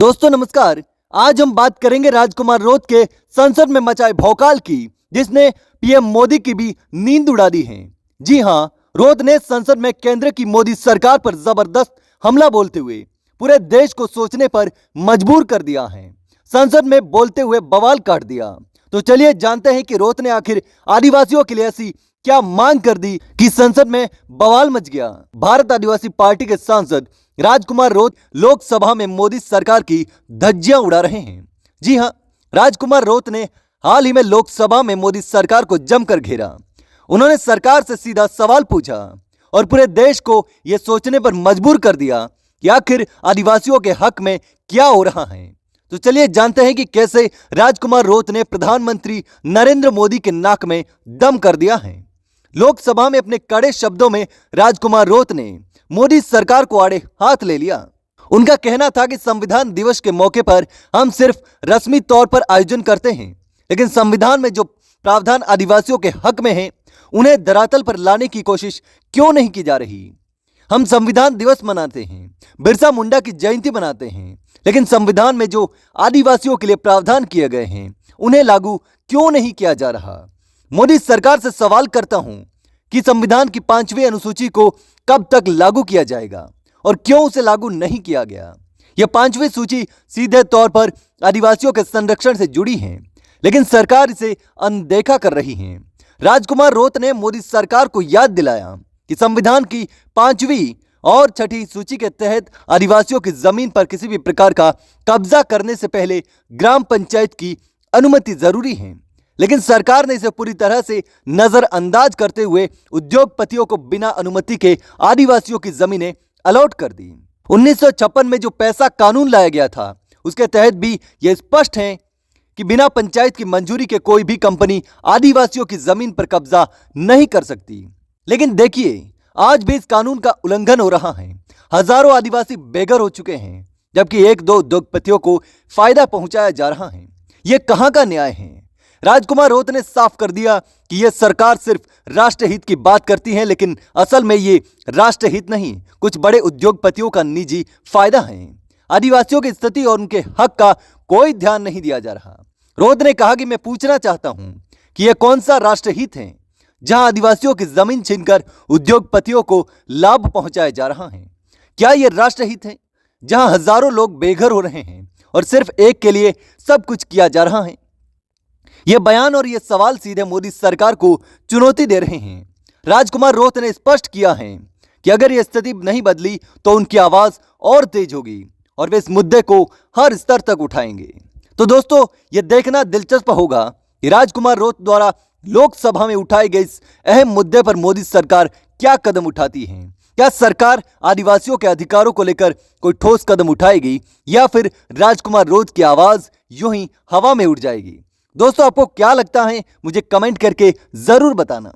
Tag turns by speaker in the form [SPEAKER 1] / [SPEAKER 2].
[SPEAKER 1] दोस्तों नमस्कार। आज हम बात करेंगे राजकुमार रोत के संसद में मचाए भौकाल की, जिसने पीएम मोदी की भी नींद उड़ा दी है। जी हां, रोत ने संसद में केंद्र की मोदी सरकार पर जबरदस्त हमला बोलते हुए पूरे देश को सोचने पर मजबूर कर दिया है। संसद में बोलते हुए बवाल काट दिया। तो चलिए जानते हैं कि रोत ने आखिर आदिवासियों के लिए ऐसी क्या मांग कर दी कि संसद में बवाल मच गया। भारत आदिवासी पार्टी के सांसद राजकुमार रोत लोकसभा में मोदी सरकार की धज्जियां उड़ा रहे हैं। जी हां, राजकुमार रोत ने हाल ही में लोकसभा में मोदी सरकार को जमकर घेरा। उन्होंने सरकार से सीधा सवाल पूछा और पूरे देश को यह सोचने पर मजबूर कर दिया कि आखिर आदिवासियों के हक में क्या हो रहा है। तो चलिए जानते हैं कि कैसे राजकुमार रोत ने प्रधानमंत्री नरेंद्र मोदी के नाक में दम कर दिया है। लोकसभा में अपने कड़े शब्दों में राजकुमार रोत ने मोदी सरकार को आड़े हाथ ले लिया। उनका कहना था कि संविधान दिवस के मौके पर हम सिर्फ रस्मी तौर पर आयोजन करते हैं, लेकिन संविधान में जो प्रावधान आदिवासियों के हक में हैं, उन्हें धरातल पर लाने की कोशिश क्यों नहीं की जा रही। हम संविधान दिवस मनाते हैं, बिरसा मुंडा की जयंती मनाते हैं, लेकिन संविधान में जो आदिवासियों के लिए प्रावधान किए गए हैं, उन्हें लागू क्यों नहीं किया जा रहा। मोदी सरकार से सवाल करता हूं कि संविधान की 5वीं अनुसूची को कब तक लागू किया जाएगा और क्यों उसे लागू नहीं किया गया। यह 5वीं सूची सीधे तौर पर आदिवासियों के संरक्षण से जुड़ी है, लेकिन सरकार इसे अनदेखा कर रही है। राजकुमार रोत ने मोदी सरकार को याद दिलाया कि संविधान की 5वीं और 6ठी सूची के तहत आदिवासियों की जमीन पर किसी भी प्रकार का कब्जा करने से पहले ग्राम पंचायत की अनुमति जरूरी है, लेकिन सरकार ने इसे पूरी तरह से नजरअंदाज करते हुए उद्योगपतियों को बिना अनुमति के आदिवासियों की जमीनें अलॉट कर दी। 1956 में जो पैसा कानून लाया गया था, उसके तहत भी यह स्पष्ट है कि बिना पंचायत की मंजूरी के कोई भी कंपनी आदिवासियों की जमीन पर कब्जा नहीं कर सकती। लेकिन देखिए, आज भी इस कानून का उल्लंघन हो रहा है। हजारों आदिवासी बेघर हो चुके हैं, जबकि 1-2 उद्योगपतियों को फायदा पहुंचाया जा रहा है। यह कहां का न्याय है। राजकुमार रोत ने साफ कर दिया कि यह सरकार सिर्फ राष्ट्रहित की बात करती है, लेकिन असल में यह राष्ट्रहित नहीं, कुछ बड़े उद्योगपतियों का निजी फायदा है। आदिवासियों की स्थिति और उनके हक का कोई ध्यान नहीं दिया जा रहा। रोत ने कहा कि मैं पूछना चाहता हूं कि यह कौन सा राष्ट्रहित है जहां आदिवासियों की जमीन छीनकर उद्योगपतियों को लाभ पहुंचाया जा रहा है। क्या यह राष्ट्रहित है जहां हजारों लोग बेघर हो रहे हैं और सिर्फ एक के लिए सब कुछ किया जा रहा है। यह बयान और यह सवाल सीधे मोदी सरकार को चुनौती दे रहे हैं। राजकुमार रोत ने स्पष्ट किया है कि अगर यह स्थिति नहीं बदली तो उनकी आवाज और तेज होगी और वे इस मुद्दे को हर स्तर तक उठाएंगे। तो दोस्तों, यह देखना दिलचस्प होगा कि राजकुमार रोत द्वारा लोकसभा में उठाए गए इस अहम मुद्दे पर मोदी सरकार क्या कदम उठाती है। क्या सरकार आदिवासियों के अधिकारों को लेकर कोई ठोस कदम उठाएगी या फिर राजकुमार रोत की आवाज यूं ही हवा में उड़ जाएगी। दोस्तों, आपको क्या लगता है, मुझे कमेंट करके जरूर बताना।